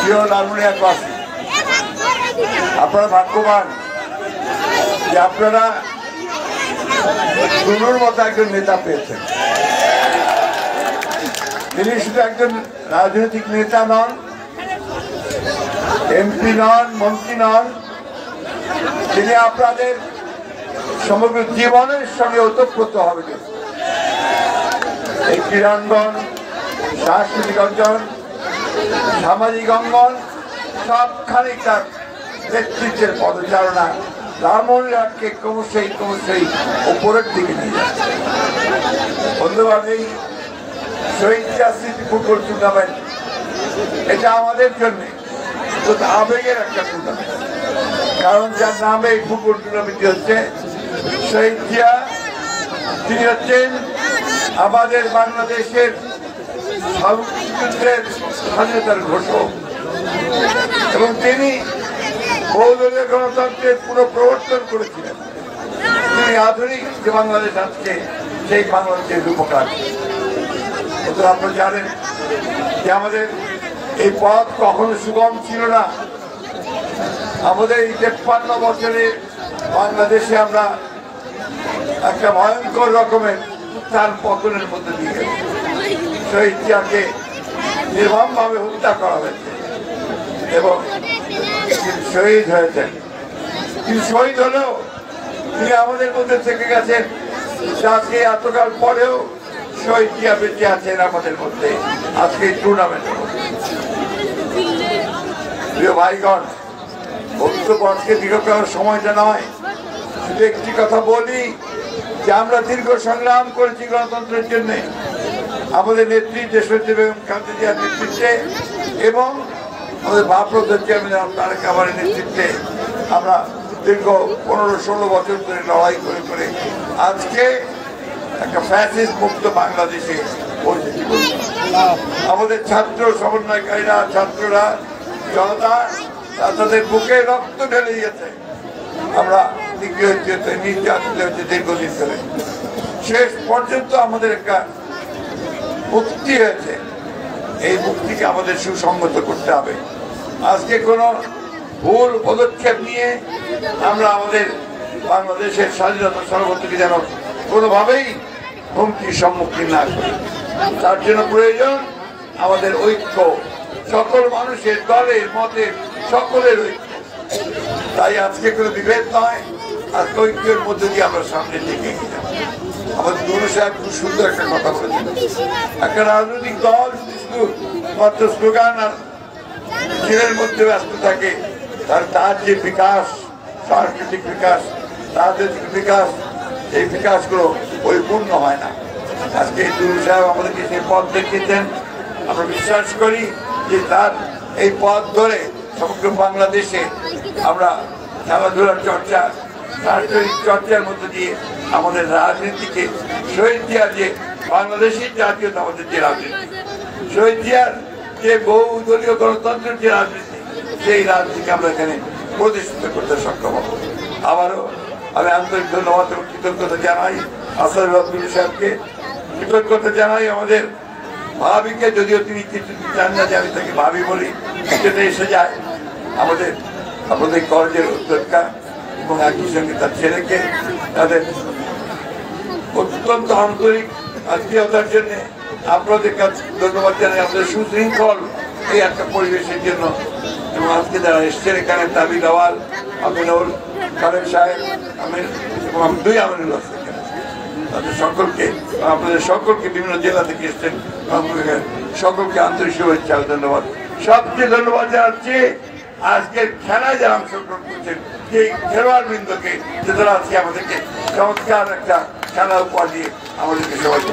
প্রিয় লালমনিরহাটবাসী, আপনারা ভাগ্যবান যে আপনারা টুনুর মতো একজন নেতা পেয়েছেন। তিনি শুধু একজন রাজনৈতিক নেতা নন, এমপি নন, মন্ত্রী নন, তিনি আপনাদের সমগ্র জীবনের সঙ্গে ওতপ্রোত হবে। এই ক্রীড়াঙ্গন, সাংস্কৃতিক অঙ্গন, সামাজিক অঙ্গন সবখানেই তার নেতৃত্বের পদচারণা লালমনিরহাটকে ক্রমশই উপরের দিকে নিয়ে যাচ্ছে। বন্ধুবান, এই শহীদ স্মৃতি ফুটবল টুর্নামেন্ট এটা আমাদের জন্য আবেগের একটা টুর্নামেন্ট, কারণ যার নামে এই ফুটবল টুর্নামেন্টটি হচ্ছে শহীদ জিয়া। তিনি হচ্ছেন আমাদের বাংলাদেশের স্বাধীনতার ঘোষক এবং তিনি বহুদলীয় গণতন্ত্রের পুনঃপ্রবর্তন করেছিলেন। তিনি আধুনিক যে বাংলাদেশ আজকে সেই বাংলাদেশের রূপকার। আপনারা জানেন যে আমাদের এই পথ কখনো সুগম ছিল না। আমাদের এই 53 বছরে বাংলাদেশে আমরা একটা ভয়ঙ্কর রকমের উত্থান পতনের মধ্যে দিয়ে গেছি। শহীদ জিয়াকে নির্মমভাবে হত্যা করা হয়েছে এবং তিনি শহীদ হয়েছেন। তিনি শহীদ হলেও তিনি আমাদের মধ্যে থেকে গেছেন। আজকে এতকাল পরেও শহীদ জিয়া বেঁচে আছেন আমাদের মধ্যে আজকে এই টুর্নামেন্টের মধ্যে। প্রিয় ভাইগণ, বক্তব্য আজকে দীর্ঘ করার সময়টা নয়, শুধু একটি কথা বলি যে আমরা দীর্ঘ সংগ্রাম করেছি গণতন্ত্রের জন্য। আমাদের নেত্রী দেশনেত্রী বেগম খালেদা জিয়ার নেতৃত্বে এবং আমাদের ভারপ্রাপ্ত চেয়ারম্যান তারেক রহমানের নেতৃত্বে আমরা দীর্ঘ 15-16 বছর ধরে লড়াই করে আজকে একটা ফ্যাসিস্ট মুক্ত বাংলাদেশে পরিচিতি করছি। আমাদের ছাত্র সমন্বয়কারীরা, ছাত্ররা, জনতা তাদের বুকে রক্ত ঢেলে দিয়েছে। আমরা নির্যাতিত হয়েছে দীর্ঘদিন ধরে। শেষ পর্যন্ত আমাদের একটা মুক্তি হয়েছে। এই মুক্তিকে আমাদের সুসংগত করতে হবে। আজকে কোনো ভুল পদক্ষেপ নিয়ে আমরা আমাদের বাংলাদেশের স্বাধীনতা সার্বভৌমত্বকে যেন কোনোভাবেই হুমকির সম্মুখীন না করি। তার জন্য প্রয়োজন আমাদের ঐক্য, সকল মানুষের, দলের, মতের সকলের ঐক্য। তাই আজকে কোনো বিভেদ নয়, আজকে ঐক্যের মধ্যে দিয়ে আমরা সামনে এগিয়ে যাব। আমাদের গুরু সাহেব খুব সুন্দর একটা কথা বলেছেন, একটা রাজনৈতিক দল শুধু মাত্র স্লোগান আর মিছিলের মধ্যে ব্যস্ত থাকে, তার যে বিকাশ, সাংস্কৃতিক বিকাশ, রাজনৈতিক বিকাশ, এই বিকাশগুলো পরিপূর্ণ হয় না। আজকে গুরু সাহেব আমাদেরকে সেই পথ দেখিয়েছেন। আমরা বিশ্বাস করি যে তার এই পথ ধরে সমগ্র বাংলাদেশে আমরা খেলাধুলার চর্চা, সাংস্কৃতিক চর্চার মধ্যে দিয়ে আমাদের রাজনীতিকে শহীদ জিয়ার যে বাংলাদেশের জাতীয়তাবাদের যে রাজনীতি, শহীদ জিয়ার যে বহুদলীয় গণতন্ত্রের যে রাজনীতি, সেই রাজনীতিকে আমরা এখানে প্রতিষ্ঠিত করতে সক্ষম হব। আবারও আমি আন্তরিক ধন্যবাদ এবং কৃতজ্ঞতা জানাই আসাদুল্লাহ সাহেবকে, কৃতজ্ঞতা জানাই আমাদের ভাবিকে, যদিও তিনি কিছু জান না যে আমি তাকে ভাবি বলি, সেটা এসে যায়। আমাদের কলেজের উদ্যোক্তা এবং একই সঙ্গে তার ছেলেকে তাদের অত্যন্ত আন্তরিক আত্মীয়তার জন্য আপনাদের কাছে ধন্যবাদ জানাই। আমাদের সুশৃঙ্খল এই একটা পরিবেশের জন্য এবং আজকে যারা এসছেন এখানে তাবি লওয়াল, আমিনুল খালেদ সাহেব, এবং দুই আমিনুল তাদের সকলকে, আপনাদের সকলকে বিভিন্ন জেলা থেকে এসছেন, সকলকে আন্তরিক শুভেচ্ছা ও ধন্যবাদ। সবচেয়ে ধন্যবাদ জানাচ্ছি আজকের খেলায় যারা অংশগ্রহণ করছেন সেই খেলোয়াড় বৃন্দকে, যারা আজকে আমাদেরকে চমৎকার একটা খেলা উপহার দিয়ে আমাদেরকে সবাইকে